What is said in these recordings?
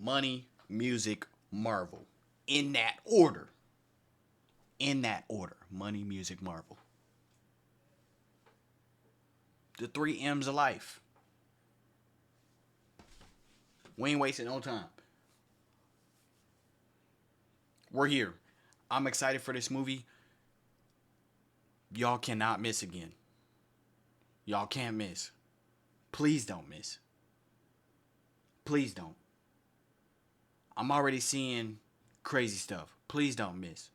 Money, music, Marvel. In that order. Money, music, Marvel. The 3 M's of life. We ain't wasting no time. We're here. I'm excited for this movie. Y'all cannot miss again. Y'all can't miss. Please don't miss. Please don't. I'm already seeing crazy stuff. Please don't miss.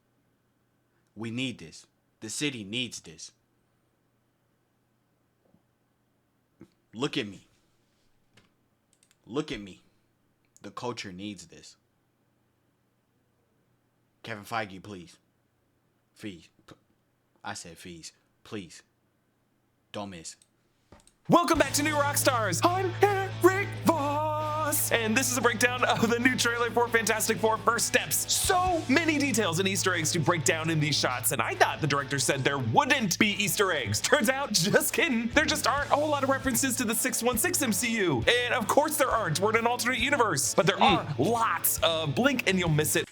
We need this. The city needs this. Look at me. Look at me. The culture needs this. Kevin Feige, please. Fees. I said fees. Please. Don't miss. Welcome back to New Rockstars. I'm Eric Voss, and this is a breakdown of the new trailer for Fantastic Four: First Steps. So many details and Easter eggs to break down in these shots, and I thought the director said there wouldn't be Easter eggs. Turns out, just kidding. There just aren't a whole lot of references to the 616 MCU, and of course there aren't. We're in an alternate universe, but there are lots of blink and you'll miss it.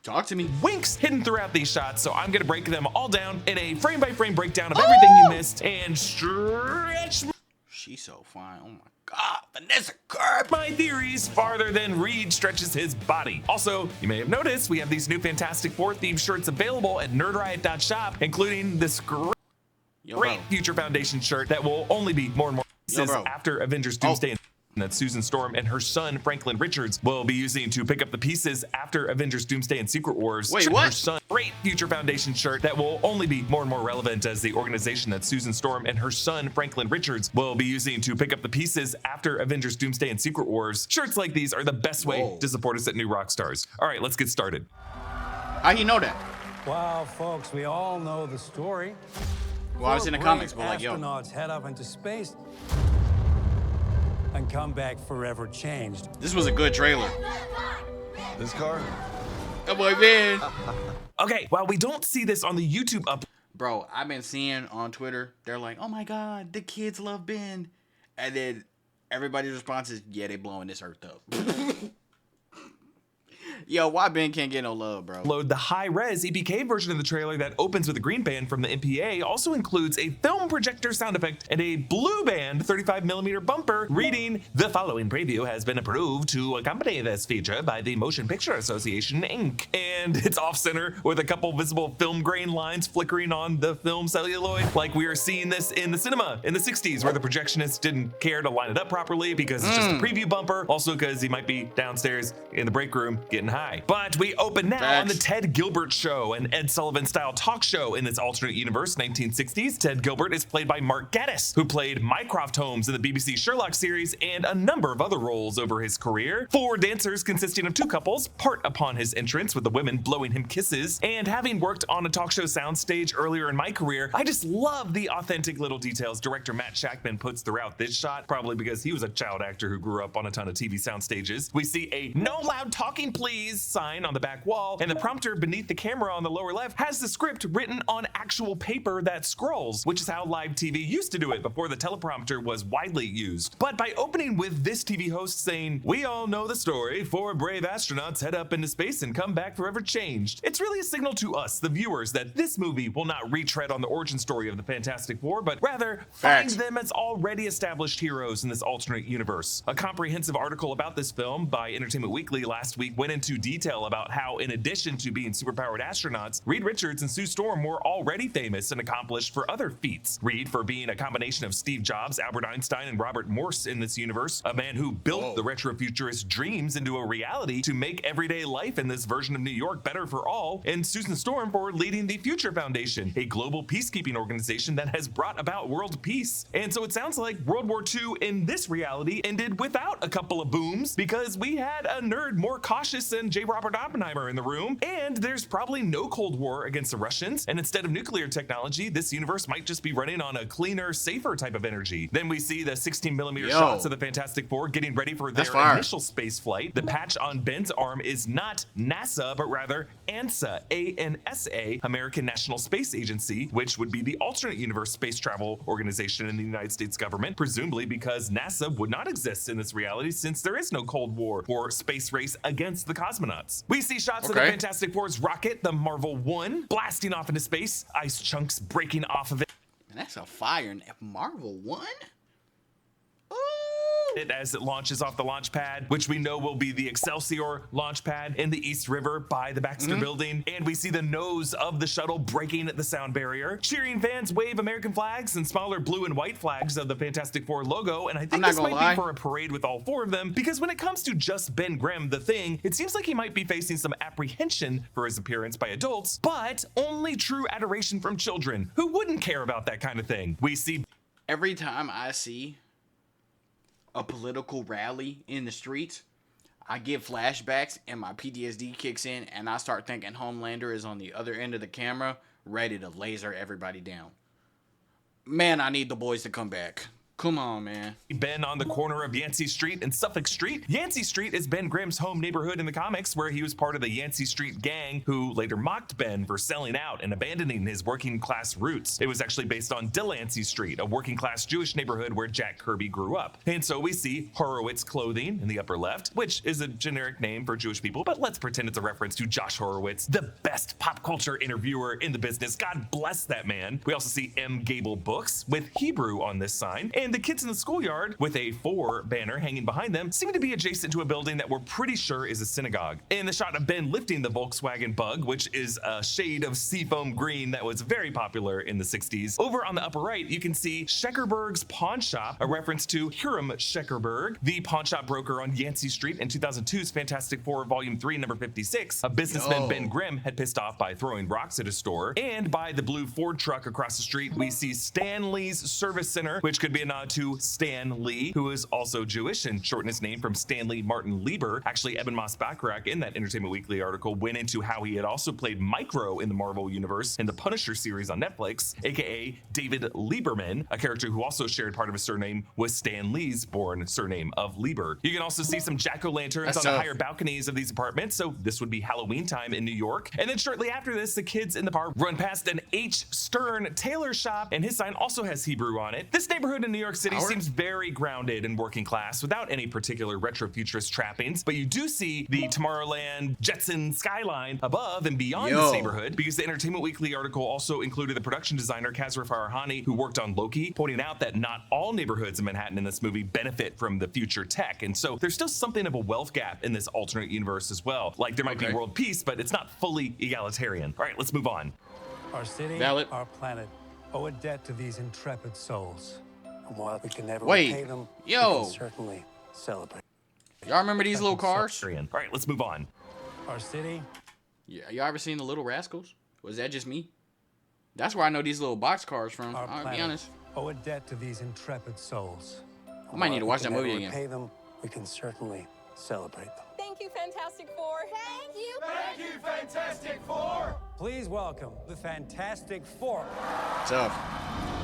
Talk to me. Winks hidden throughout these shots, so I'm gonna break them all down in a frame-by-frame breakdown of everything you missed and stretch. She's so fine. Oh my God, Vanessa Kirby. My theories farther than Reed stretches his body. Also, you may have noticed we have these new Fantastic Four themed shirts available at nerdriot.shop, including this great Future Foundation shirt that will only be more and more pieces after Avengers Doomsday. That Susan Storm and her son Franklin Richards will be using to pick up the pieces after Avengers Doomsday and Secret Wars. Wait, what? Her son, great Future Foundation shirt that will only be more and more relevant as the organization that Susan Storm and her son Franklin Richards will be using to pick up the pieces after Avengers Doomsday and Secret Wars. Shirts like these are the best way to support us at New Rockstars. All right, let's get started. How you know that? Wow, folks, we all know the story. Well, I was in the comics, but like, yo. Astronauts head up into space and come back forever changed. This was a good trailer. This car? That boy, man. Okay, while we don't see this on the YouTube Bro, I've been seeing on Twitter, they're like, oh my God, the kids love Ben. And then everybody's response is, yeah, they blowing this earth up. Yo, why Ben can't get no love, bro? Load the high-res EPK version of the trailer that opens with a green band from the MPA also includes a film projector sound effect and a blue band 35mm bumper reading, "The following preview has been approved to accompany this feature by the Motion Picture Association, Inc." And it's off-center with a couple visible film grain lines flickering on the film celluloid, like we are seeing this in the cinema in the 60s where the projectionist didn't care to line it up properly because it's just a preview bumper, also because he might be downstairs in the break room getting high. But we open now on the Ted Gilbert Show, an Ed Sullivan style talk show in this alternate universe, 1960s. Ted Gilbert is played by Mark Gatiss, who played Mycroft Holmes in the BBC Sherlock series and a number of other roles over his career. 4 dancers consisting of 2 couples part upon his entrance with the women blowing him kisses. And having worked on a talk show soundstage earlier in my career, I just love the authentic little details director Matt Shackman puts throughout this shot, probably because he was a child actor who grew up on a ton of TV sound stages. We see a "No loud talking please" sign on the back wall, and the prompter beneath the camera on the lower left has the script written on actual paper that scrolls, which is how live TV used to do it before the teleprompter was widely used. But by opening with this TV host saying, "We all know the story, 4 brave astronauts head up into space and come back forever changed," it's really a signal to us, the viewers, that this movie will not retread on the origin story of the Fantastic Four, but rather find them as already established heroes in this alternate universe. A comprehensive article about this film by Entertainment Weekly last week went into detail about how, in addition to being superpowered astronauts, Reed Richards and Sue Storm were already famous and accomplished for other feats. Reed for being a combination of Steve Jobs, Albert Einstein, and Robert Morse in this universe, a man who built the retrofuturist dreams into a reality to make everyday life in this version of New York better for all, and Susan Storm for leading the Future Foundation, a global peacekeeping organization that has brought about world peace. And so it sounds like World War II in this reality ended without a couple of booms, because we had a nerd more cautious Wilson, J. Robert Oppenheimer in the room, and there's probably no Cold War against the Russians, and instead of nuclear technology, this universe might just be running on a cleaner, safer type of energy. Then we see the 16mm shots of the Fantastic Four getting ready for their initial space flight. The patch on Ben's arm is not NASA, but rather ANSA, A-N-S-A, American National Space Agency, which would be the alternate universe space travel organization in the United States government, presumably because NASA would not exist in this reality since there is no Cold War or space race against the cosmonauts. We see shots of the Fantastic Four's rocket, the Marvel 1, blasting off into space, ice chunks breaking off of it. Man, that's a fire. Marvel 1? As it launches off the launch pad, which we know will be the Excelsior launch pad in the East River by the Baxter Building. And we see the nose of the shuttle breaking the sound barrier. Cheering fans wave American flags and smaller blue and white flags of the Fantastic Four logo. And I think this might be for a parade with all four of them, because when it comes to just Ben Grimm, the Thing, it seems like he might be facing some apprehension for his appearance by adults, but only true adoration from children who wouldn't care about that kind of thing. We see every time I see a political rally in the streets, I get flashbacks and my PTSD kicks in and I start thinking Homelander is on the other end of the camera ready to laser everybody down. Man, I need the boys to come back. Come on, man. Ben on the corner of Yancy Street and Suffolk Street. Yancy Street is Ben Grimm's home neighborhood in the comics, where he was part of the Yancy Street gang who later mocked Ben for selling out and abandoning his working class roots. It was actually based on Delancey Street, a working class Jewish neighborhood where Jack Kirby grew up. And so we see Horowitz Clothing in the upper left, which is a generic name for Jewish people, but let's pretend it's a reference to Josh Horowitz, the best pop culture interviewer in the business. God bless that man. We also see M. Gable Books with Hebrew on this sign. And the kids in the schoolyard with a 4 banner hanging behind them seem to be adjacent to a building that we're pretty sure is a synagogue. And the shot of Ben lifting the Volkswagen Bug, which is a shade of seafoam green that was very popular in the 60s. Over on the upper right, you can see Scheckerberg's Pawn Shop, a reference to Hiram Scheckerberg, the pawn shop broker on Yancy Street in 2002's Fantastic Four Volume 3, number 56. A businessman Ben Grimm had pissed off by throwing rocks at a store. And by the blue Ford truck across the street, we see Stanley's Service Center, which could be a nod to Stan Lee, who is also Jewish and shortened his name from Stanley Martin Lieber. Actually, Eben Moss-Bachrach in that Entertainment Weekly article went into how he had also played Micro in the Marvel Universe in the Punisher series on Netflix, aka David Lieberman, a character who also shared part of his surname with Stan Lee's born surname of Lieber. You can also see some jack-o'-lanterns on the higher balconies of these apartments, so this would be Halloween time in New York. And then shortly after this, the kids in the park run past an H. Stern tailor shop, and his sign also has Hebrew on it. This neighborhood in New York City seems very grounded and working class without any particular retro-futurist trappings, but you do see the Tomorrowland Jetson skyline above and beyond this neighborhood, because the Entertainment Weekly article also included the production designer Kazra Farahani, who worked on Loki, pointing out that not all neighborhoods in Manhattan in this movie benefit from the future tech, and so there's still something of a wealth gap in this alternate universe as well. Like, there might be world peace, but it's not fully egalitarian. All right, let's move on. Our city, our planet, owe a debt to these intrepid souls. And while we can never repay them, we can certainly celebrate. Y'all remember these little cars? All right, let's move on. Our city. Yeah, y'all ever seen the Little Rascals? Was that just me? That's where I know these little box cars from. I'll be honest. Owe a debt to these intrepid souls. I might need to watch that movie again. Repay them, we can certainly celebrate them. Thank you, Fantastic Four. Thank you. Thank you, Fantastic Four. Please welcome the Fantastic Four. Tough.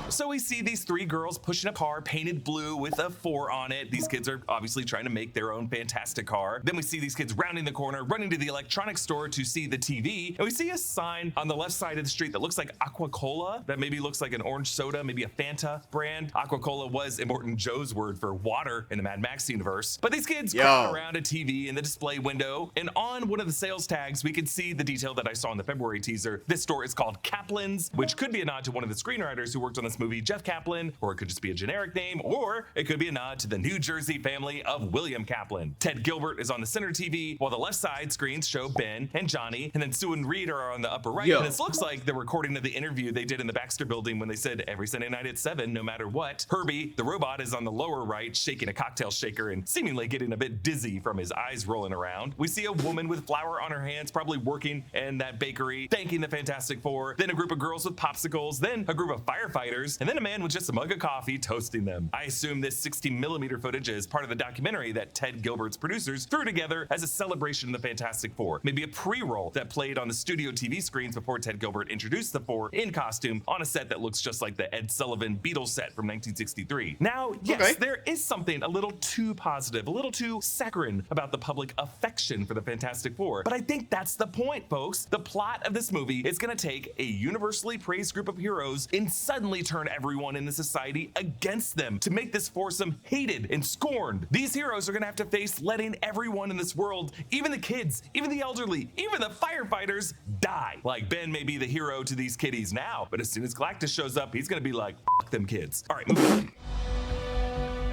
So we see these 3 girls pushing a car painted blue with a 4 on it. These kids are obviously trying to make their own fantastic car. Then we see these kids rounding the corner, running to the electronics store to see the TV. And we see a sign on the left side of the street that looks like Aqua-Cola, that maybe looks like an orange soda, maybe a Fanta brand. Aqua-Cola was Immortan Joe's word for water in the Mad Max universe. But these kids crowd around a TV in the display window, and on one of the sales tags, we can see the detail that I saw in the February teaser. This store is called Kaplan's, which could be a nod to one of the screenwriters who worked on this movie, Jeff Kaplan, or it could just be a generic name, or it could be a nod to the New Jersey family of William Kaplan. Ted Gilbert is on the center TV, while the left side screens show Ben and Johnny, and then Sue and Reed are on the upper right. And this looks like the recording of the interview they did in the Baxter Building when they said every Sunday night at 7, no matter what. Herbie, the robot, is on the lower right, shaking a cocktail shaker and seemingly getting a bit dizzy from his eyes rolling around. We see a woman with flour on her hands, probably working in that bakery, thanking the Fantastic Four. Then a group of girls with popsicles. Then a group of firefighters figures, and then a man with just a mug of coffee toasting them. I assume this 60mm footage is part of the documentary that Ted Gilbert's producers threw together as a celebration of the Fantastic Four. Maybe a pre-roll that played on the studio TV screens before Ted Gilbert introduced the Four in costume on a set that looks just like the Ed Sullivan Beatles set from 1963. Now, yes, there is something a little too positive, a little too saccharine about the public affection for the Fantastic Four, but I think that's the point, folks. The plot of this movie is gonna take a universally praised group of heroes and suddenly turn everyone in the society against them to make this foursome hated and scorned. These heroes are gonna have to face letting everyone in this world, even the kids, even the elderly, even the firefighters, die. Like, Ben may be the hero to these kiddies now, but as soon as Galactus shows up, he's gonna be like, fuck them kids. All right, move on.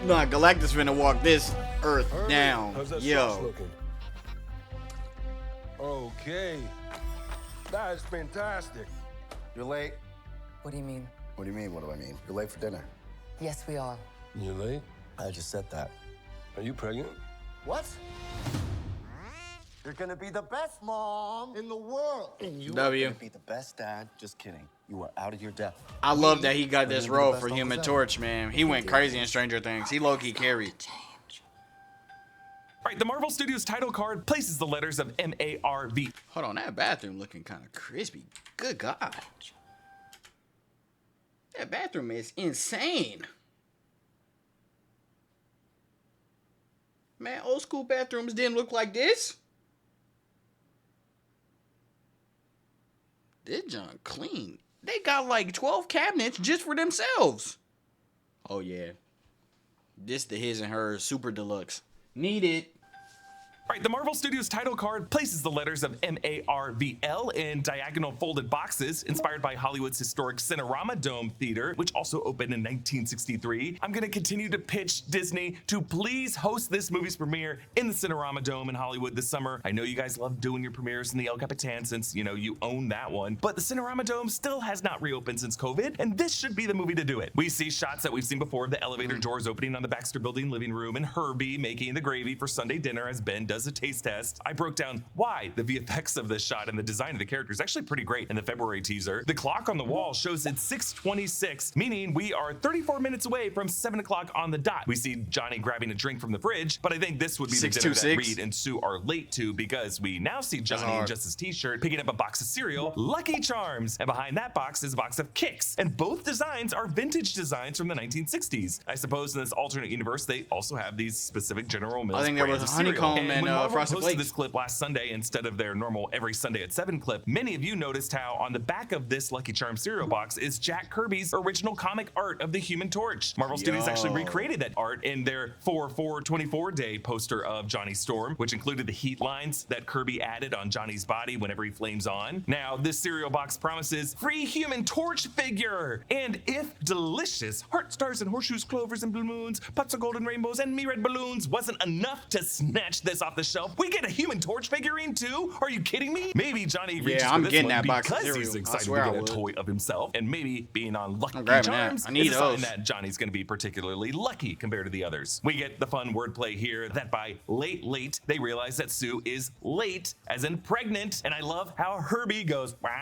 Nah, Galactus finna walk this earth down. How's that Yo. sauce looking? Okay. That's fantastic. You're late. What do you mean? What do you mean, what do I mean? You're late for dinner. Yes, we are. You late? I just said that. Are you pregnant? What? You're gonna be the best mom in the world. And you are W. gonna be the best dad. Just kidding. You are out of your depth. I love that he got this the role best for uncles Human ever. Torch, man. He went crazy in Stranger Things. He low-key carried. All right, the Marvel Studios title card places the letters of M-A-R-V. Hold on, that bathroom looking kind of crispy. Good God. That bathroom is insane. Man, old school bathrooms didn't look like this. This junk clean. They got like 12 cabinets just for themselves. Oh yeah. This the his and hers super deluxe. Need it. All right, the Marvel Studios title card places the letters of M-A-R-V-L in diagonal folded boxes, inspired by Hollywood's historic Cinerama Dome Theater, which also opened in 1963. I'm gonna continue to pitch Disney to please host this movie's premiere in the Cinerama Dome in Hollywood this summer. I know you guys love doing your premieres in the El Capitan since, you know, you own that one, but the Cinerama Dome still has not reopened since COVID, and this should be the movie to do it. We see shots that we've seen before of the elevator doors opening on the Baxter Building living room and Herbie making the gravy for Sunday dinner as Ben does a taste test. I broke down why the VFX of this shot and the design of the character is actually pretty great in the February teaser. The clock on the wall shows it's 6:26, meaning we are 34 minutes away from 7 o'clock on the dot. We see Johnny grabbing a drink from the fridge, but I think this would be the dinner that 626. Reed and Sue are late to because we now see Johnny in just his t-shirt picking up a box of cereal, Lucky Charms, and behind that box is a box of Kicks, and both designs are vintage designs from the 1960s. I suppose in this alternate universe they also have these specific General Mills I think there was brands of cereal. honeycomb and when Marvel Frosted posted Flakes. this clip last Sunday instead of their normal every Sunday at 7 clip, many of you noticed how on the back of this Lucky Charms cereal box is Jack Kirby's original comic art of the Human Torch. Marvel Studios actually recreated that art in their 4/4/24 day poster of Johnny Storm, which included the heat lines that Kirby added on Johnny's body whenever he flames on. Now, this cereal box promises free Human Torch figure, and if delicious heart stars and horseshoes, clovers and blue moons, pots of golden rainbows and me red balloons wasn't enough to snatch this off the shelf, we get a Human Torch figurine too? Are you kidding me? Maybe Johnny reaches I'm for this getting one that box of because cereal. he's I excited to swear I get a would. toy of himself, and maybe being on Lucky grabbing that. Charms I need is a sign those. that Johnny's going to be particularly lucky compared to the others. We get the fun wordplay here that by late, they realize that Sue is late, as in pregnant, and I love how Herbie goes, what?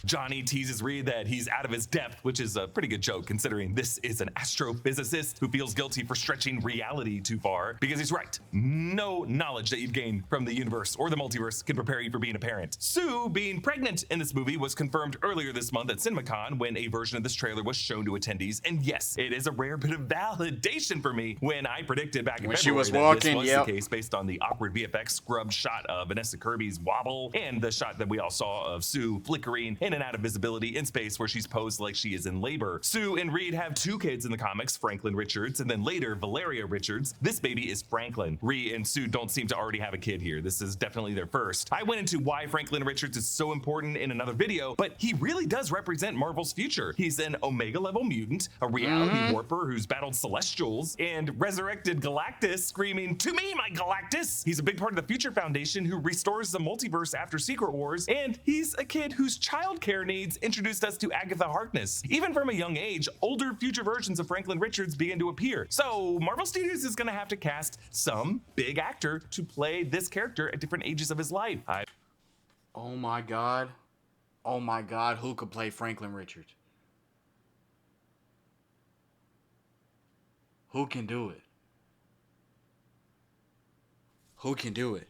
Johnny teases Reed that he's out of his depth, which is a pretty good joke considering this is an astrophysicist who feels guilty for stretching reality too far, because he's right. No knowledge that you've gained from the universe or the multiverse can prepare you for being a parent. Sue being pregnant in this movie was confirmed earlier this month at CinemaCon when a version of this trailer was shown to attendees, and yes, it is a rare bit of validation for me when I predicted back in When she February was that walking, this was yep. the case based on the awkward VFX scrub shot of Vanessa Kirby's wobble and the shot that we all saw of Sue flickering in and out of visibility in space where she's posed like she is in labor. Sue and Reed have 2 kids in the comics, Franklin Richards and then later Valeria Richards. This baby is Franklin. Reed and Sue don't seem to already have a kid here. This is definitely their first. I went into why Franklin Richards is so important in another video, but he really does represent Marvel's future. He's an Omega level mutant, a reality warper who's battled Celestials, and resurrected Galactus screaming, "To me, my Galactus!" He's a big part of the Future Foundation who restores the multiverse after Secret Wars, and he's a kid whose childcare needs introduced us to Agatha Harkness. Even from a young age, older future versions of Franklin Richards begin to appear. So Marvel Studios is gonna have to cast some big actor to play this character at different ages of his life. Oh my God. Oh my God. Who could play Franklin Richards? Who can do it? Who can do it?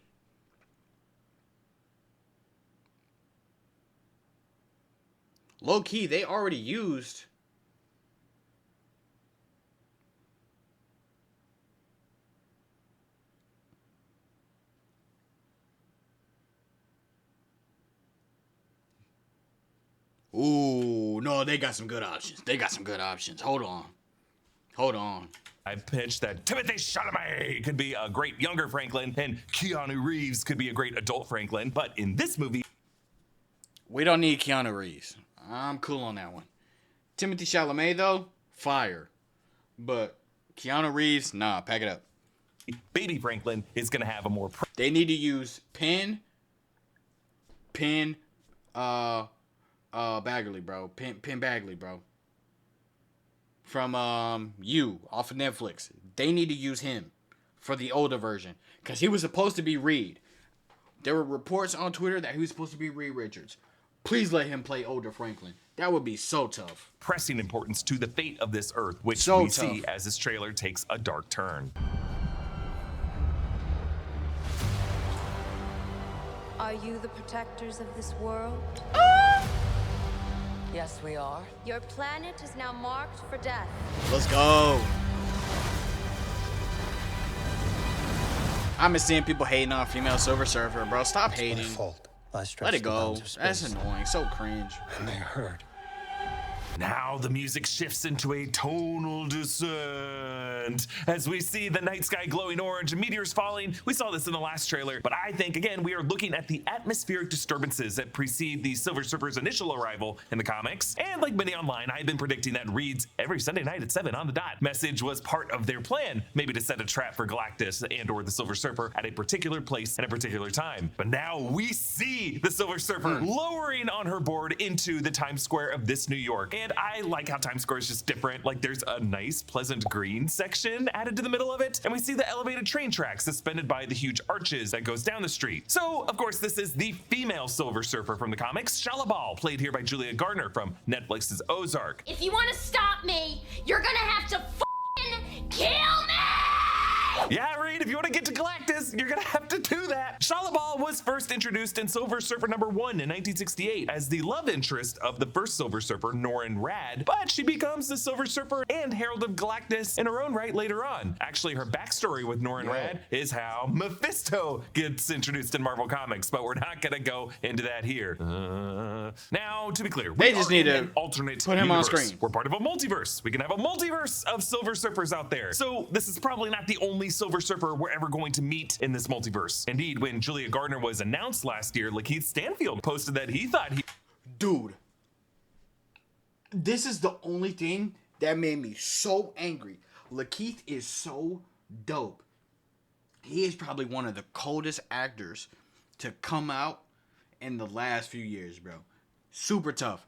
Low key, they already used. Ooh, no, they got some good options. They got some good options. Hold on. Hold on. I pitched that Timothée Chalamet could be a great younger Franklin and Keanu Reeves could be a great adult Franklin, but in this movie, we don't need Keanu Reeves. I'm cool on that one. Timothée Chalamet, though, fire. But Keanu Reeves, nah, pack it up. baby Franklin is going to have a more... They need to use Penn Bagley, bro. Penn Bagley, bro. From You, off of Netflix. They need to use him for the older version. Because he was supposed to be Reed. There were reports on Twitter that he was supposed to be Reed Richards. Please let him play older Franklin. That would be so tough. Pressing importance to the fate of this Earth, which so we tough. see as this trailer takes a dark turn. Are you the protectors of this world? Yes, we are. Your planet is now marked for death. Let's go. I've been seeing people hating on female Silver Surfer, bro. Stop hating. Let it go. That's annoying. So cringe. And they heard. Now the music shifts into a tonal descent as we see the night sky glowing orange and meteors falling. We saw this in the last trailer, but I think, again, we are looking at the atmospheric disturbances that precede the Silver Surfer's initial arrival in the comics. And like many online, I've been predicting that Reed's every Sunday night at 7 on the dot message was part of their plan, maybe to set a trap for Galactus and or the Silver Surfer at a particular place at a particular time. But now we see the Silver Surfer lowering on her board into the Times Square of this New York. And I like how Times Square is just different. Like there's a nice, pleasant green section added to the middle of it. And we see the elevated train tracks suspended by the huge arches that goes down the street. So, of course, this is the female Silver Surfer from the comics, Shalabal, played here by Julia Gardner from Netflix's Ozark. If you want to stop me, you're gonna have to f***ing kill me! Yeah, Reed, if you want to get to Galactus, you're gonna have to do that. Shalabal was first introduced in Silver Surfer #1 in 1968 as the love interest of the first Silver Surfer, Norrin Radd, but she becomes the Silver Surfer and Herald of Galactus in her own right later on. Actually, her backstory with Norrin Radd is how Mephisto gets introduced in Marvel Comics, but we're not gonna go into that here. Now, to be clear, they just need to alternate put him universe. on screen. We're part of a multiverse. We can have a multiverse of Silver Surfers out there. So this is probably not the only Silver Surfer we're ever going to meet in this multiverse. Indeed, when Julia Gardner was announced last year, Lakeith Stanfield posted that he thought he... Dude, this is the only thing that made me so angry. Lakeith is so dope. He is probably one of the coldest actors to come out in the last few years, bro. Super tough.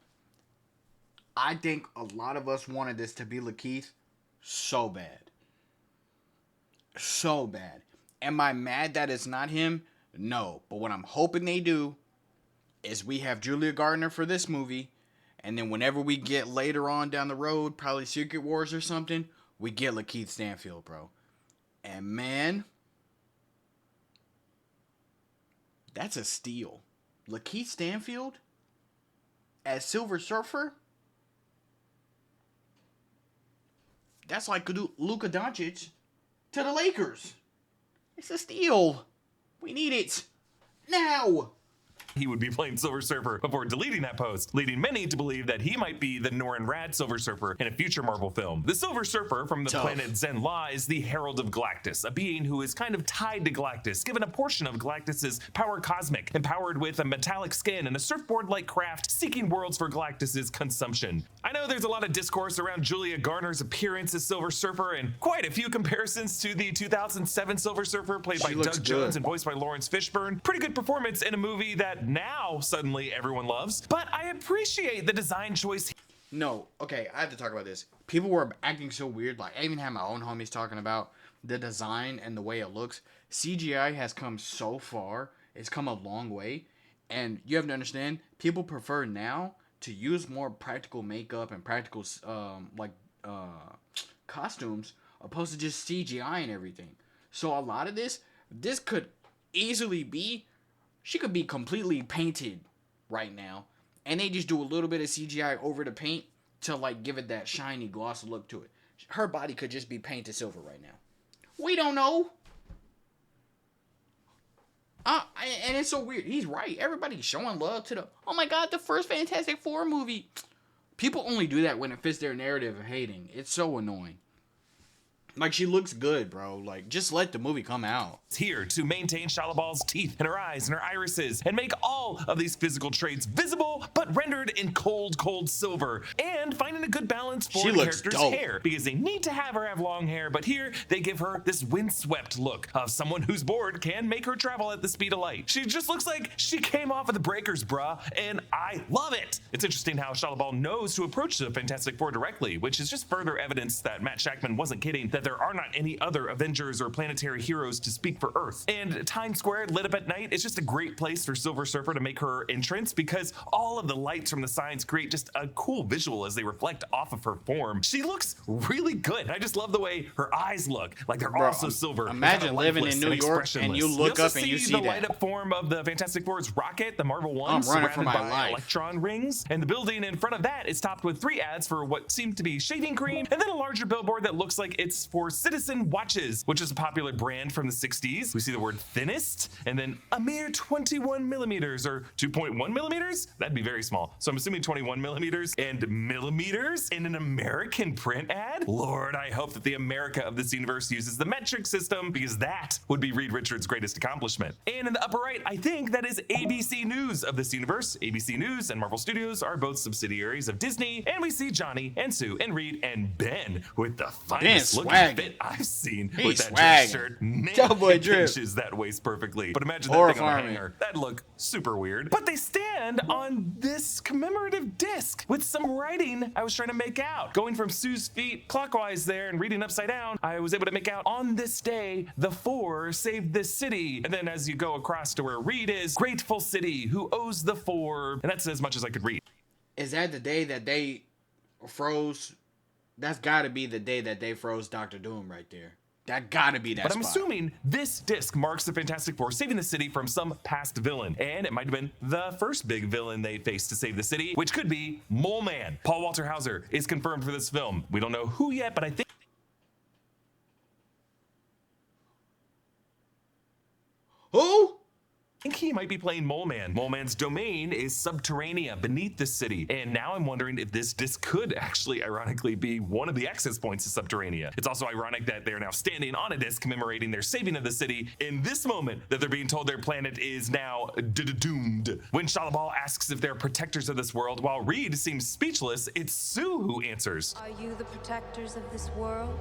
I think a lot of us wanted this to be Lakeith so bad. So bad. Am I mad that it's not him? No. But what I'm hoping they do is we have Julia Gardner for this movie, and then whenever we get later on down the road, probably Secret Wars or something, we get Lakeith Stanfield, bro. And man, that's a steal. Lakeith Stanfield as Silver Surfer? That's like Luka Doncic to the Lakers. It's a steal. We need it now. He would be playing Silver Surfer before deleting that post, leading many to believe that he might be the Norrin Radd Silver Surfer in a future Marvel film. The Silver Surfer from the planet Zen-La is the Herald of Galactus, a being who is kind of tied to Galactus, given a portion of Galactus's power cosmic, empowered with a metallic skin and a surfboard-like craft, seeking worlds for Galactus's consumption. I know there's a lot of discourse around Julia Gardner's appearance as Silver Surfer and quite a few comparisons to the 2007 Silver Surfer played by Doug Jones and voiced by Lawrence Fishburne. Pretty good performance in a movie that now suddenly everyone loves, but I appreciate the design choice. No, okay, I have to talk about this. People were acting so weird. Like, I even had my own homies talking about the design and the way it looks. CGI has come so far. It's come a long way. And you have to understand, people prefer now to use more practical makeup and practical costumes opposed to just CGI and everything. So a lot of this could easily be, she could be completely painted right now, and they just do a little bit of CGI over the paint to like give it that shiny gloss look to it. Her body could just be painted silver right now. We don't know. And it's so weird. He's right. Everybody's showing love to the, oh my god, the first Fantastic Four movie. People only do that when it fits their narrative of hating. It's so annoying. Like, she looks good, bro. Like, just let the movie come out. It's here to maintain Shia LaBeouf's teeth and her eyes and her irises and make all of these physical traits visible but rendered in cold, cold silver, and finding a good balance for the character's hair, because they need to have her have long hair, but here they give her this windswept look of someone whose board can make her travel at the speed of light. She just looks like she came off of the breakers, bruh, and I love it. It's interesting how Shia LaBeouf knows to approach the Fantastic Four directly, which is just further evidence that Matt Shakman wasn't kidding, that there are not any other Avengers or planetary heroes to speak for Earth. And Times Square lit up at night is just a great place for Silver Surfer to make her entrance, because all of the lights from the signs create just a cool visual as they reflect off of her form. She looks really good. I just love the way her eyes look, like they're also silver. Imagine living in New York and you look up and you see the light up form of the Fantastic Four's rocket, the Marvel One, surrounded by electron rings, and the building in front of that is topped with 3 ads for what seem to be shaving cream, and then a larger billboard that looks like it's for Citizen Watches, which is a popular brand from the 60s. We see the word thinnest, and then a mere 21 millimeters or 2.1 millimeters. That'd be very small. So I'm assuming 21 millimeters and millimeters in an American print ad. Lord, I hope that the America of this universe uses the metric system, because that would be Reed Richards' greatest accomplishment. And in the upper right, I think that is ABC News of this universe. ABC News and Marvel Studios are both subsidiaries of Disney, and we see Johnny and Sue and Reed and Ben with the finest looking fit I've seen with that dress shirt. Man, it pinches that waist perfectly. But imagine that thing on a hanger. That'd look super weird. But they stand on this commemorative disc with some writing I was trying to make out. Going from Sue's feet clockwise there and reading upside down, I was able to make out, on this day, the Four saved this city. And then as you go across to where Reed is, grateful city who owes the Four. And that's as much as I could read. Is that the day that they froze? That's gotta be the day that they froze Dr. Doom right there. That gotta be that But I'm spot. assuming this disc marks the Fantastic Four saving the city from some past villain. And it might have been the first big villain they faced to save the city, which could be Mole Man. Paul Walter Hauser is confirmed for this film. We don't know who yet, but I think... Who? I think he might be playing Mole Man. Mole Man's domain is subterranea beneath the city. And now I'm wondering if this disc could actually ironically be one of the access points to subterranea. It's also ironic that they're now standing on a disc commemorating their saving of the city in this moment that they're being told their planet is now doomed. When Shia LaBeouf asks if they're protectors of this world, while Reed seems speechless, it's Sue who answers. Are you the protectors of this world?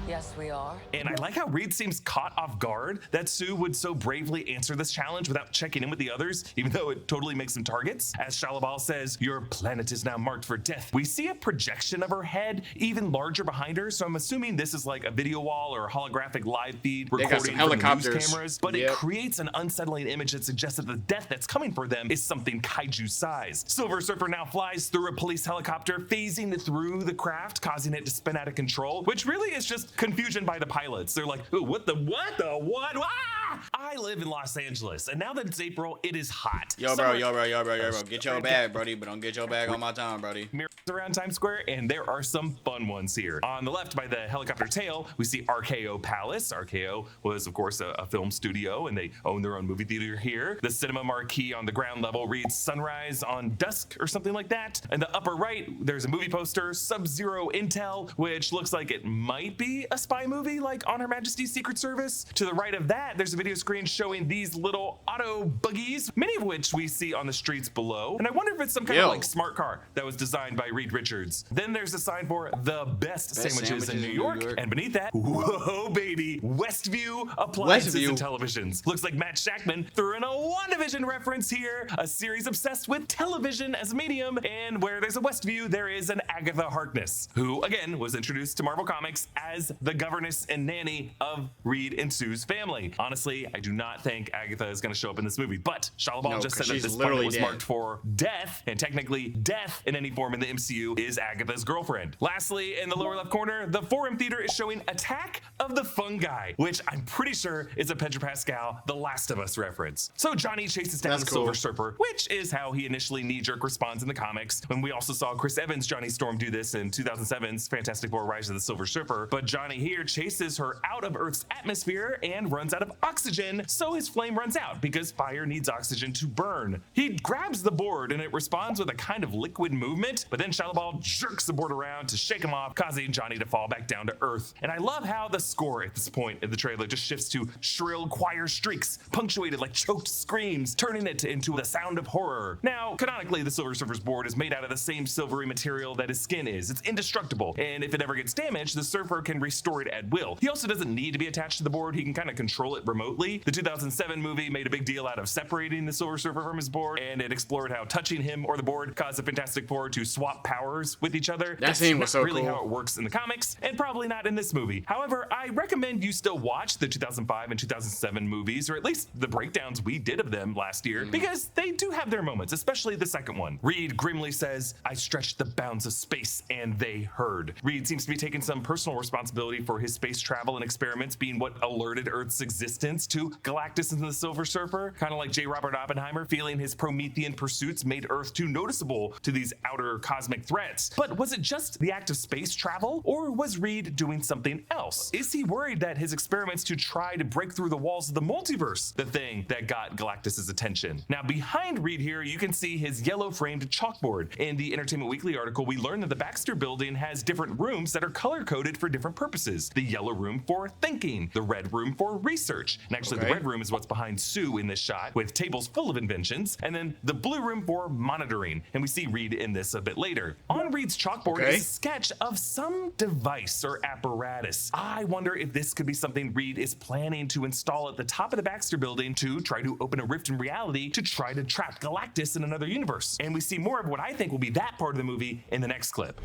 Yes, we are. And I like how Reed seems caught off guard that Sue would so bravely answer this challenge without checking in with the others, even though it totally makes them targets. As Shia LaBeouf says, your planet is now marked for death. We see a projection of her head even larger behind her, so I'm assuming this is like a video wall or a holographic live feed recording from the news cameras, but it creates an unsettling image that suggests that the death that's coming for them is something kaiju size. Silver Surfer now flies through a police helicopter, phasing through the craft, causing it to spin out of control, which really is just confusion by the pilots. They're like, ooh, what? Ah! I live in Los Angeles, and now that it's April, it is hot. Yo, bro. Get your bag, brody, but don't get your bag on my time, brody. Mirrors around Times Square, and there are some fun ones here. On the left, by the helicopter tail, we see RKO Palace. RKO was, of course, a film studio, and they own their own movie theater here. The cinema marquee on the ground level reads Sunrise on Dusk, or something like that. In the upper right, there's a movie poster, Sub-Zero Intel, which looks like it might be a spy movie like On Her Majesty's Secret Service. To the right of that, there's a video screen showing these little auto buggies, many of which we see on the streets below. And I wonder if it's some kind of like smart car that was designed by Reed Richards. Then there's a sign for the best sandwiches in New York. And beneath that, whoa baby, Westview appliances and televisions. Looks like Matt Shackman threw in a WandaVision reference here, a series obsessed with television as a medium, and where there's a Westview, there is an Agatha Harkness, who again was introduced to Marvel Comics as the governess and nanny of Reed and Sue's family. Honestly, I do not think Agatha is going to show up in this movie, but Shalabal just said that this planet was marked for death, and technically death in any form in the MCU is Agatha's girlfriend. Lastly, in the lower left corner, the Forum Theater is showing Attack of the Fungi, which I'm pretty sure is a Pedro Pascal The Last of Us reference. So Johnny chases down the Silver Surfer, which is how he initially knee-jerk responds in the comics, and we also saw Chris Evans' Johnny Storm do this in 2007's Fantastic Four: Rise of the Silver Surfer, but Johnny here chases her out of Earth's atmosphere and runs out of oxygen, so his flame runs out because fire needs oxygen to burn. He grabs the board and it responds with a kind of liquid movement, but then Shalabal jerks the board around to shake him off, causing Johnny to fall back down to Earth. And I love how the score at this point in the trailer just shifts to shrill choir streaks, punctuated like choked screams, turning it into the sound of horror. Now, canonically, the Silver Surfer's board is made out of the same silvery material that his skin is. It's indestructible, and if it ever gets damaged, the Surfer can restore it at will. He also doesn't need to be attached to the board. He can kind of control it remotely. The 2007 movie made a big deal out of separating the Silver Surfer from his board, and it explored how touching him or the board caused the Fantastic Four to swap powers with each other. That scene was so really cool. How it works in the comics, and probably not in this movie. However, I recommend you still watch the 2005 and 2007 movies, or at least the breakdowns we did of them last year, because they do have their moments, especially the second one. Reed grimly says, "I stretched the bounds of space and they heard." Reed seems to be taking some personal responsibility for his space travel and experiments being what alerted Earth's existence to Galactus and the Silver Surfer, kind of like J. Robert Oppenheimer feeling his Promethean pursuits made Earth too noticeable to these outer cosmic threats. But was it just the act of space travel, or was Reed doing something else? Is he worried that his experiments to try to break through the walls of the multiverse, the thing that got Galactus's attention? Now, behind Reed here, you can see his yellow framed chalkboard. In the Entertainment Weekly article, we learned that the Baxter Building has different rooms that are color coded for different purposes. The yellow room for thinking, the red room for research, and actually the red room is what's behind Sue in this shot, with tables full of inventions, and then the blue room for monitoring, and we see Reed in this a bit later. On Reed's chalkboard is a sketch of some device or apparatus. I wonder if this could be something Reed is planning to install at the top of the Baxter Building to try to open a rift in reality to try to trap Galactus in another universe. And we see more of what I think will be that part of the movie in the next clip.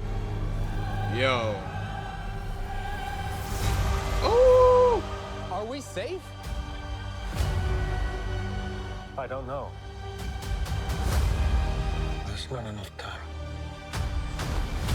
Yo. Ooh. Are we safe? I don't know. There's not enough time.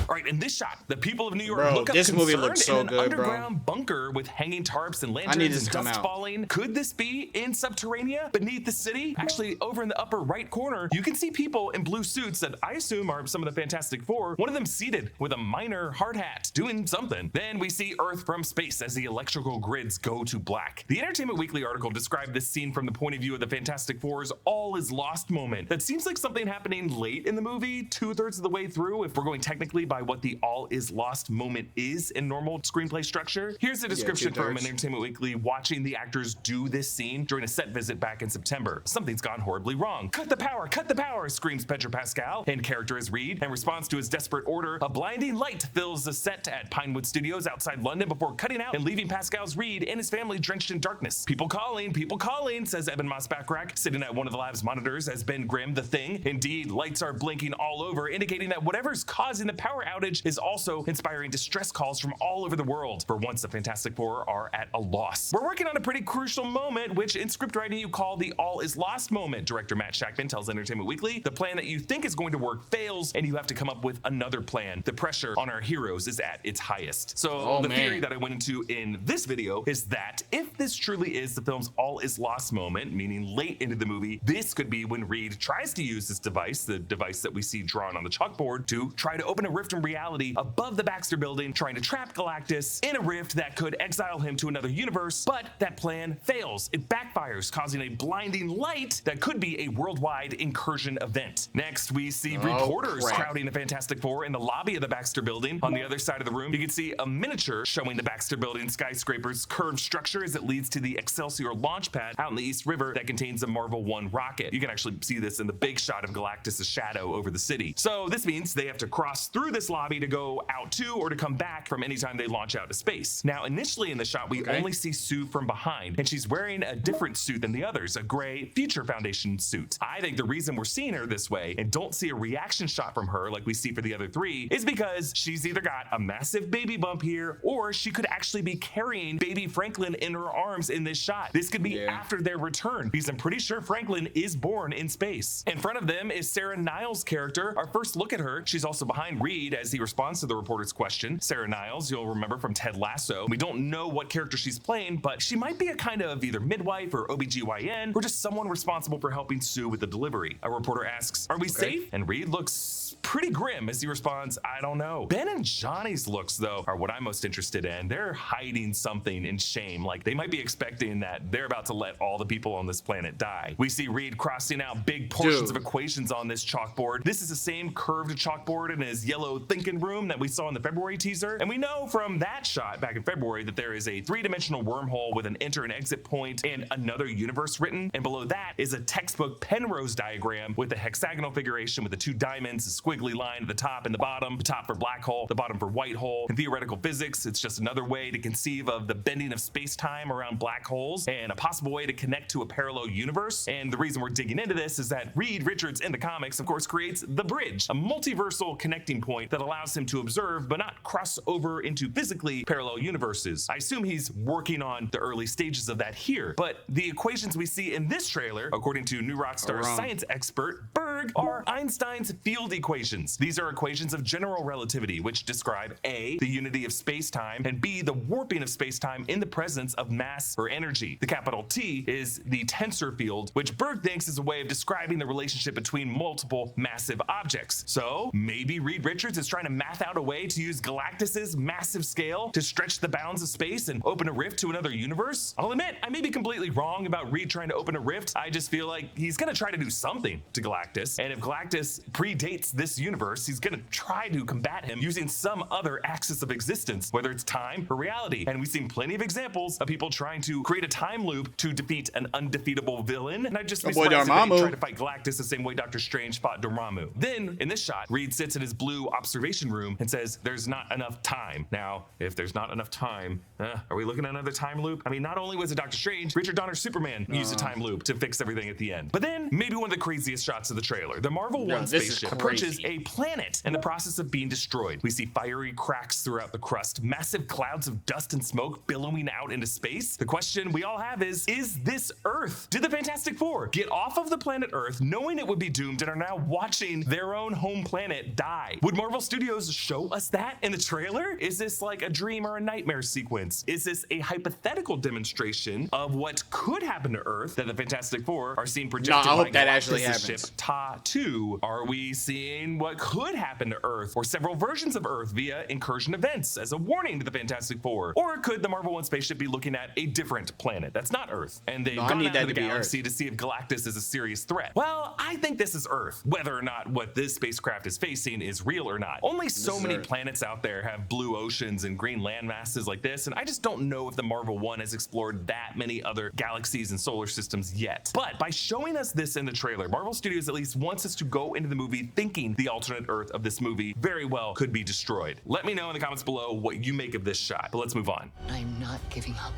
All right, in this shot, the people of New York Bro, look up this movie concerned looks so in an good, underground bunker with hanging tarps and lanterns and dust falling. Could this be in Subterranea beneath the city? Actually, over in the upper right corner, you can see people in blue suits that I assume are some of the Fantastic Four. One of them seated with a minor hard hat, doing something. Then we see Earth from space as the electrical grids go to black. The Entertainment Weekly article described this scene from the point of view of the Fantastic Four's all is lost moment. That seems like something happening late in the movie, 2/3 of the way through, if we're going technically by what the all is lost moment is in normal screenplay structure. Here's a description from Entertainment Weekly watching the actors do this scene during a set visit back in September. "Something's gone horribly wrong. Cut the power, screams Pedro Pascal, in character as Reed. In response to his desperate order, a blinding light fills the set at Pinewood Studios outside London before cutting out and leaving Pascal's Reed and his family drenched in darkness. People calling, says Evan Moss-Backrack, sitting at one of the lab's monitors as Ben Grimm, the Thing. Indeed, lights are blinking all over, indicating that whatever's causing the power outage is also inspiring distress calls from all over the world. For once, the Fantastic Four are at a loss. We're working on a pretty crucial moment, which in script writing you call the all is lost moment," director Matt Shackman tells Entertainment Weekly. "The plan that you think is going to work fails, and you have to come up with another plan. The pressure on our heroes is at its highest." So the theory that I went into in this video is that if this truly is the film's all is lost moment, meaning late into the movie, this could be when Reed tries to use this device, the device that we see drawn on the chalkboard, to try to open a rift in reality above the Baxter Building, trying to trap Galactus in a rift that could exile him to another universe, but that plan fails. It backfires, causing a blinding light that could be a worldwide incursion event. Next, we see reporters crowding the Fantastic Four in the lobby of the Baxter Building. On the other side of the room, you can see a miniature showing the Baxter Building skyscraper's curved structure as it leads to the Excelsior launch pad out in the East River that contains a Marvel 1 rocket. You can actually see this in the big shot of Galactus' shadow over the city. So this means they have to cross through this this lobby to go out to or to come back from anytime they launch out to space. Now, initially in the shot, we only see Sue from behind, and she's wearing a different suit than the others, a gray Future Foundation suit. I think the reason we're seeing her this way and don't see a reaction shot from her like we see for the other three is because she's either got a massive baby bump here, or she could actually be carrying baby Franklin in her arms in this shot. This could be after their return, because I'm pretty sure Franklin is born in space. In front of them is Sarah Niles' character. Our first look at her, she's also behind Reed as he responds to the reporter's question. Sarah Niles, you'll remember from Ted Lasso. We don't know what character she's playing, but she might be a kind of either midwife or OBGYN, or just someone responsible for helping Sue with the delivery. A reporter asks, "Are we safe?" And Reed looks pretty grim as he responds, "I don't know." Ben and Johnny's looks, though, are what I'm most interested in. They're hiding something in shame, like they might be expecting that they're about to let all the people on this planet die. We see Reed crossing out big portions of equations on this chalkboard. This is the same curved chalkboard in his yellow thinking room that we saw in the February teaser, and we know from that shot back in February that there is a three-dimensional wormhole with an enter and exit point and another universe written, and below that is a textbook Penrose diagram with a hexagonal figuration with the two diamonds, a squiggly line at the top and the bottom, the top for black hole, the bottom for white hole. In theoretical physics, it's just another way to conceive of the bending of space-time around black holes and a possible way to connect to a parallel universe. And the reason we're digging into this is that Reed Richards in the comics, of course, creates the bridge, a multiversal connecting point that allows him to observe but not cross over into physically parallel universes. I assume he's working on the early stages of that here, but the equations we see in this trailer, according to New Rockstar science expert Berg, are Einstein's field equations. These are equations of general relativity, which describe A, the unity of space-time, and B, the warping of space-time in the presence of mass or energy. The capital T is the tensor field, which Berg thinks is a way of describing the relationship between multiple massive objects. So maybe Reed Richards is trying to math out a way to use Galactus's massive scale to stretch the bounds of space and open a rift to another universe? I'll admit, I may be completely wrong about Reed trying to open a rift. I just feel like he's gonna try to do something to Galactus, and if Galactus predates this universe, he's gonna try to combat him using some other axis of existence, whether it's time or reality. And we've seen plenty of examples of people trying to create a time loop to defeat an undefeatable villain, and I'd just be surprised if they try to fight Galactus the same way Doctor Strange fought Dormammu. Then, in this shot, Reed sits in his blue observation room and says, "There's not enough time." Now, if there's not enough time, are we looking at another time loop? I mean, not only was it Doctor Strange, Richard Donner's Superman used a time loop to fix everything at the end. But then, maybe one of the craziest shots of the trailer. The Marvel One spaceship approaches a planet in the process of being destroyed. We see fiery cracks throughout the crust, massive clouds of dust and smoke billowing out into space. The question we all have is this Earth? Did the Fantastic Four get off of the planet Earth knowing it would be doomed and are now watching their own home planet die? Would Marvel Studios show us that in the trailer? Is this like a dream or a nightmare sequence? Is this a hypothetical demonstration of what could happen to Earth that the Fantastic Four are seeing projected I hope by that actually Galactus' happens. ship Ta-2? Are we seeing what could happen to Earth or several versions of Earth via incursion events as a warning to the Fantastic Four? Or could the Marvel One spaceship be looking at a different planet that's not Earth, and they've gone out into the galaxy to see if Galactus is a serious threat? Well, I think this is Earth, whether or not what this spacecraft is facing is real or not. Only so many planets out there have blue oceans and green land masses like this, and I just don't know if the Marvel One has explored that many other galaxies and solar systems yet. But by showing us this in the trailer, Marvel Studios at least wants us to go into the movie thinking the alternate Earth of this movie very well could be destroyed. Let me know in the comments below what you make of this shot, but let's move on. I'm not giving up.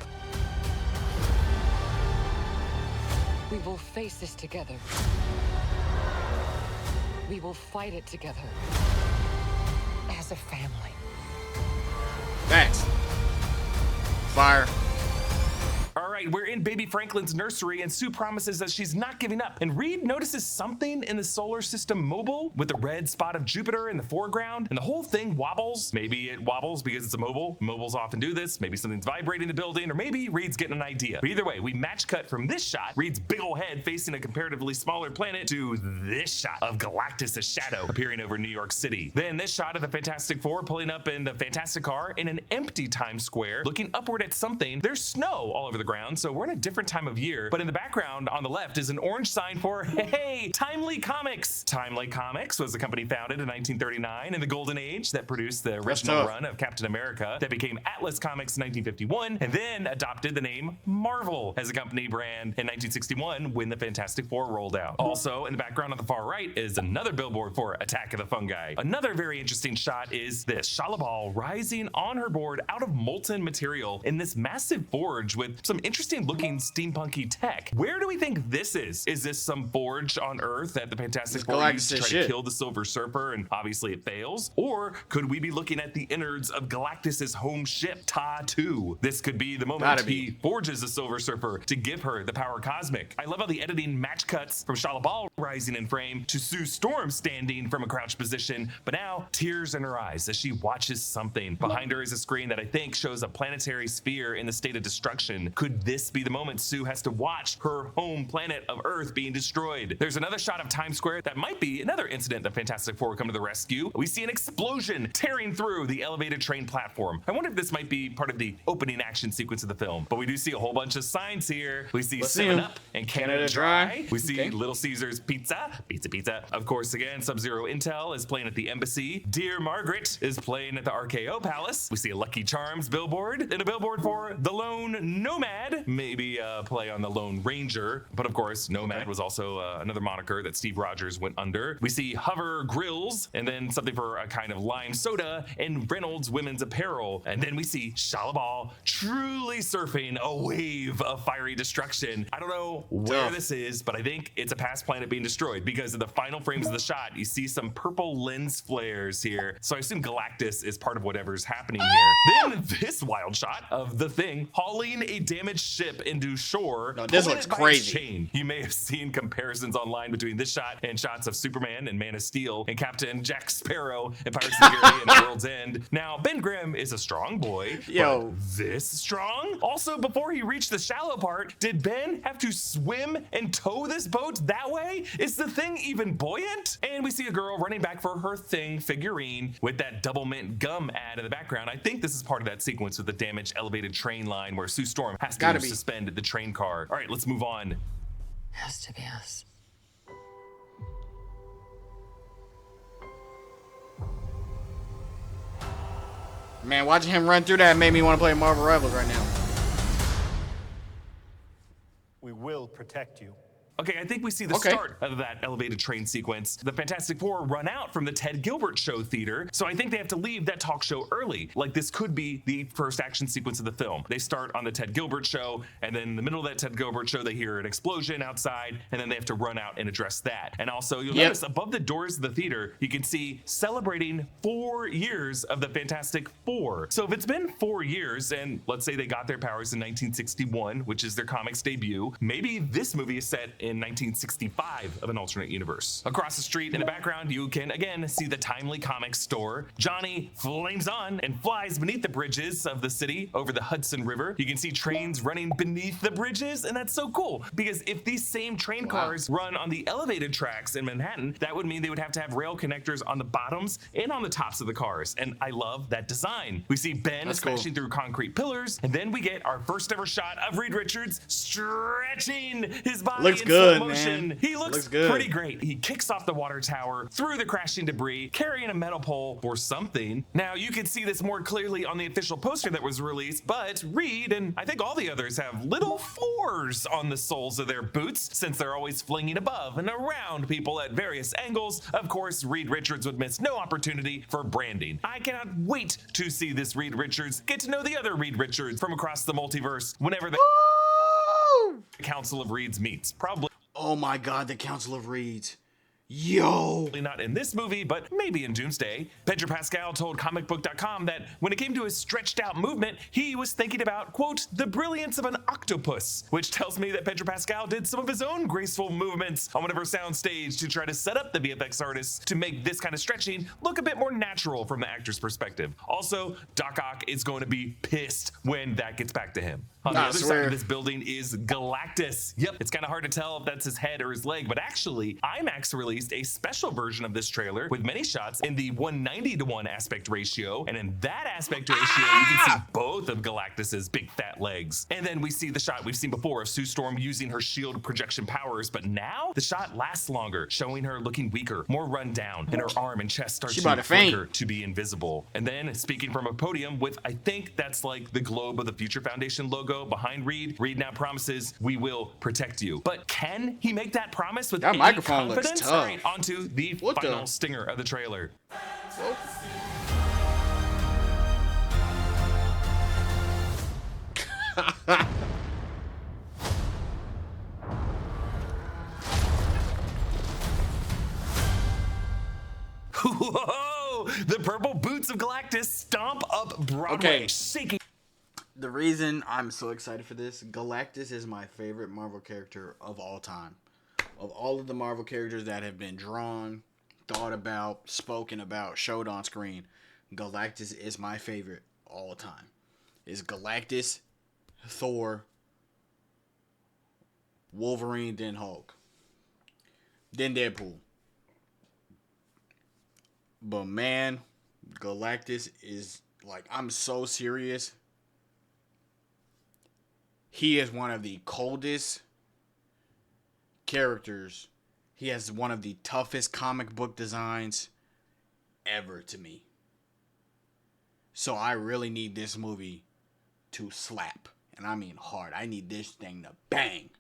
We will face this together. We will fight it together. As a family. Thanks. Fire. All right, we're in baby Franklin's nursery, and Sue promises that she's not giving up. And Reed notices something in the solar system mobile with the red spot of Jupiter in the foreground, and the whole thing wobbles. Maybe it wobbles because it's a mobile. Mobiles often do this. Maybe something's vibrating the building, or maybe Reed's getting an idea. But either way, we match cut from this shot, Reed's big ol' head facing a comparatively smaller planet, to this shot of Galactus' shadow appearing over New York City. Then this shot of the Fantastic Four pulling up in the Fantastic car in an empty Times Square, looking upward at something. There's snow all over the ground, down, so we're in a different time of year. But in the background on the left is an orange sign for, hey, Timely Comics. Timely Comics was a company founded in 1939 in the golden age that produced the original run of Captain America that became Atlas Comics in 1951 and then adopted the name Marvel as a company brand in 1961 when the Fantastic Four rolled out. Also in the background on the far right is another billboard for Attack of the Fungi. Another very interesting shot is this Shalabal rising on her board out of molten material in this massive forge with some interesting looking steampunky tech. Where do we think this is? Is this some forge on Earth that the Fantastic Four used to try to kill the Silver Surfer and obviously it fails? Or could we be looking at the innards of Galactus's home ship, Ta-2? This could be the moment he forges the Silver Surfer to give her the power cosmic. I love how the editing match cuts from Shalabal rising in frame to Sue Storm standing from a crouched position, but now tears in her eyes as she watches something. Behind her is a screen that I think shows a planetary sphere in the state of destruction. Could this be the moment Sue has to watch her home planet of Earth being destroyed? There's another shot of Times Square that might be another incident that Fantastic Four come to the rescue. We see an explosion tearing through the elevated train platform. I wonder if this might be part of the opening action sequence of the film, but we do see a whole bunch of signs here. We see 7-Up and Canada Dry. We see Little Caesars Pizza. Of course, again, Sub-Zero Intel is playing at the embassy. Dear Margaret is playing at the RKO Palace. We see a Lucky Charms billboard and a billboard for the Lone Nomad, maybe a play on the Lone Ranger, but of course Nomad was also another moniker that Steve Rogers went under. We see Hover Grills and then something for a kind of lime soda and Reynolds Women's Apparel, and then we see Shalabal truly surfing a wave of fiery destruction. I don't know where this is, but I think it's a past planet being destroyed because in the final frames of the shot you see some purple lens flares here, so I assume Galactus is part of whatever's happening here. Then this wild shot of the Thing hauling a damaged ship into shore. No, this looks crazy. You may have seen comparisons online between this shot and shots of Superman and Man of Steel and Captain Jack Sparrow and Pirates of the Caribbean and World's End. Now, Ben Grimm is a strong boy, but this strong? Also, before he reached the shallow part, did Ben have to swim and tow this boat that way? Is the Thing even buoyant? And we see a girl running back for her Thing figurine with that Double Mint gum ad in the background. I think this is part of that sequence with the damaged elevated train line where Sue Storm has to suspend the train car. All right, let's move on. Has to be us. Man, watching him run through that made me want to play Marvel Rivals right now. We will protect you. Okay, I think we see the start of that elevated train sequence. The Fantastic Four run out from the Ted Gilbert Show theater, so I think they have to leave that talk show early. Like, this could be the first action sequence of the film. They start on the Ted Gilbert Show, and then in the middle of that Ted Gilbert Show, they hear an explosion outside, and then they have to run out and address that. And also, you'll notice above the doors of the theater, you can see celebrating 4 years of the Fantastic Four. So if it's been 4 years, and let's say they got their powers in 1961, which is their comics debut, maybe this movie is set in 1965 of an alternate universe. Across the street in the background, you can again see the Timely Comics store. Johnny flames on and flies beneath the bridges of the city over the Hudson River. You can see trains running beneath the bridges, and that's so cool because if these same train cars run on the elevated tracks in Manhattan, that would mean they would have to have rail connectors on the bottoms and on the tops of the cars, and I love that design. We see Ben smashing through concrete pillars, and then we get our first ever shot of Reed Richards stretching his body in slow motion. He looks pretty great. He kicks off the water tower through the crashing debris, carrying a metal pole or something. Now, you can see this more clearly on the official poster that was released, but Reed and I think all the others have little floors on the soles of their boots since they're always flinging above and around people at various angles. Of course, Reed Richards would miss no opportunity for branding. I cannot wait to see this Reed Richards get to know the other Reed Richards from across the multiverse whenever the Council of Reeds meets. Probably. Oh my God, the Council of Reeds. Yo! Not in this movie, but maybe in Doomsday. Pedro Pascal told comicbook.com that when it came to his stretched out movement, he was thinking about, quote, the brilliance of an octopus, which tells me that Pedro Pascal did some of his own graceful movements on whatever soundstage to try to set up the VFX artists to make this kind of stretching look a bit more natural from the actor's perspective. Also, Doc Ock is going to be pissed when that gets back to him. On the other side of this building is Galactus. Yep, it's kind of hard to tell if that's his head or his leg, but actually, IMAX released a special version of this trailer with many shots in the 190:1 aspect ratio, and in that aspect ratio, you can see both of Galactus's big fat legs. And then we see the shot we've seen before of Sue Storm using her shield projection powers, but now the shot lasts longer, showing her looking weaker, more run down, and her arm and chest start to flicker to be invisible. And then, speaking from a podium with, I think that's like the globe of the Future Foundation logo behind Reed now promises, "We will protect you." But can he make that promise with any confidence? Looks tough. All right, onto the final stinger of the trailer. Whoa! The purple boots of Galactus stomp up Broadway, shaking. The reason I'm so excited for this, Galactus is my favorite Marvel character of all time. Of all of the Marvel characters that have been drawn, thought about, spoken about, showed on screen, Galactus is my favorite all time. It's Galactus, Thor, Wolverine, then Hulk, then Deadpool. But man, Galactus is like, I'm so serious. He is one of the coldest characters. He has one of the toughest comic book designs ever to me. So I really need this movie to slap. And I mean hard. I need this thing to bang.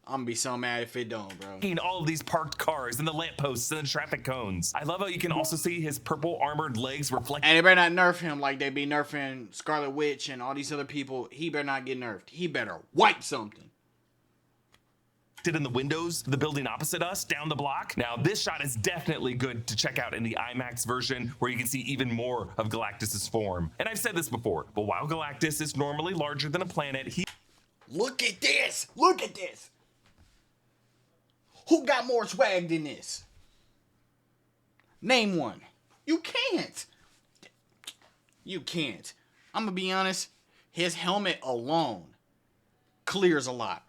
I'm gonna be so mad if it don't, bro. All of these parked cars and the lampposts and the traffic cones. I love how you can also see his purple armored legs reflecting. And they better not nerf him like they be nerfing Scarlet Witch and all these other people. He better not get nerfed. He better wipe something. In the windows of the building opposite us, down the block. Now, this shot is definitely good to check out in the IMAX version, where you can see even more of Galactus's form. And I've said this before, but while Galactus is normally larger than a planet, he... Look at this! Look at this! Who got more swag than this? Name one. You can't. You can't. I'm gonna be honest. His helmet alone clears a lot.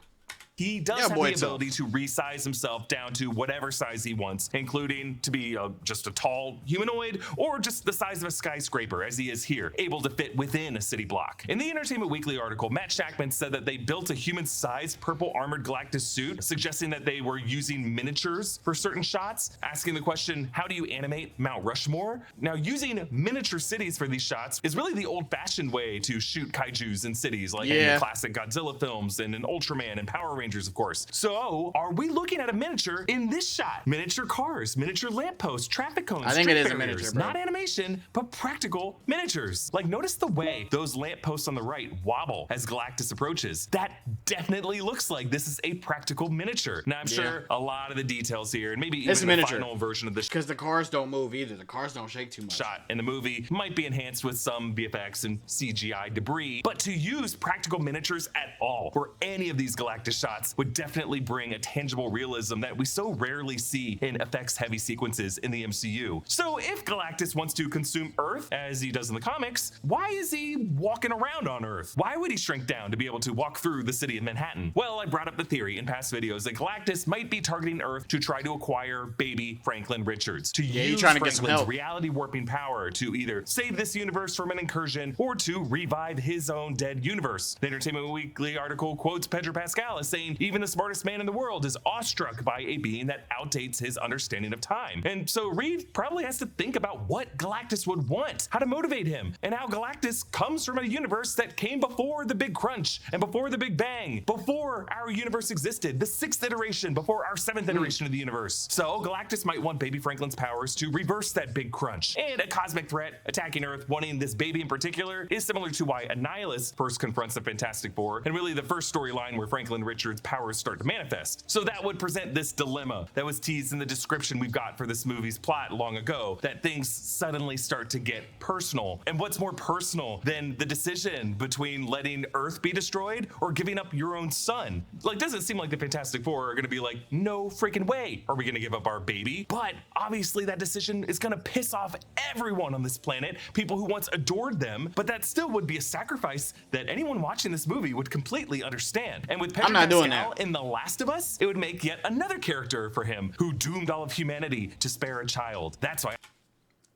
He does have the ability to resize himself down to whatever size he wants, including to be just a tall humanoid or just the size of a skyscraper, as he is here, able to fit within a city block. In the Entertainment Weekly article, Matt Shackman said that they built a human-sized purple armored Galactus suit, suggesting that they were using miniatures for certain shots, asking the question, how do you animate Mount Rushmore? Now, using miniature cities for these shots is really the old-fashioned way to shoot kaijus in cities, like in the classic Godzilla films and in Ultraman and Power Rangers, of course. So, are we looking at a miniature in this shot? Miniature cars, miniature lampposts, traffic cones, I think it is a miniature, bro. Not animation, but practical miniatures. Like, notice the way those lampposts on the right wobble as Galactus approaches. That definitely looks like this is a practical miniature. Now, I'm sure a lot of the details here, and maybe even the final version of this, because the cars don't move either. The cars don't shake too much. Shot in the movie might be enhanced with some VFX and CGI debris, but to use practical miniatures at all for any of these Galactus shots would definitely bring a tangible realism that we so rarely see in effects-heavy sequences in the MCU. So if Galactus wants to consume Earth, as he does in the comics, why is he walking around on Earth? Why would he shrink down to be able to walk through the city of Manhattan? Well, I brought up the theory in past videos that Galactus might be targeting Earth to try to acquire baby Franklin Richards, to use Franklin's reality warping power to either save this universe from an incursion or to revive his own dead universe. The Entertainment Weekly article quotes Pedro Pascal as saying, even the smartest man in the world is awestruck by a being that outdates his understanding of time. And so Reed probably has to think about what Galactus would want, how to motivate him, and how Galactus comes from a universe that came before the Big Crunch and before the Big Bang, before our universe existed, the 6th iteration before our 7th iteration of the universe. So Galactus might want baby Franklin's powers to reverse that Big Crunch. And a cosmic threat attacking Earth, wanting this baby in particular, is similar to why Annihilus first confronts the Fantastic Four, and really the first storyline where Franklin Richards' powers start to manifest. So that would present this dilemma that was teased in the description we've got for this movie's plot long ago, that things suddenly start to get personal. And what's more personal than the decision between letting Earth be destroyed or giving up up your own son. Like, doesn't seem like the Fantastic Four are gonna be like, no freaking way are we gonna give up our baby. But obviously that decision is gonna piss off everyone on this planet, people who once adored them, but that still would be a sacrifice that anyone watching this movie would completely understand. And with Pedro Pascal in The Last of Us, it would make yet another character for him who doomed all of humanity to spare a child. That's why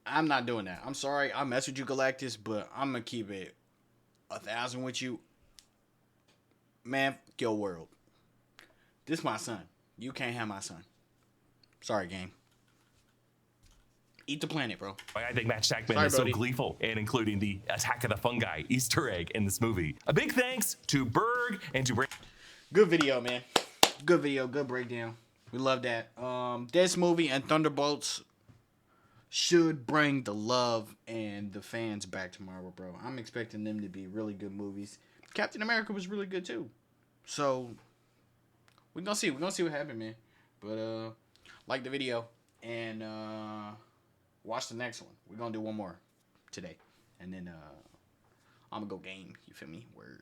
I'm not doing that. I'm sorry. I mess with you, Galactus, but I'm gonna keep it 1,000 with you. Man, your world. This my son. You can't have my son. Sorry, game. Eat the planet, bro. I think Matt Shackman is so gleeful in including the Attack of the Fungi Easter egg in this movie. A big thanks to Berg and to Good video, man. Good video. Good breakdown. We love that. This movie and Thunderbolts should bring the love and the fans back to Marvel, bro. I'm expecting them to be really good movies. Captain America was really good too. So we're gonna see. We're gonna see what happens, man. But like the video and watch the next one. We're gonna do one more today. And then I'm gonna go game. You feel me? Word.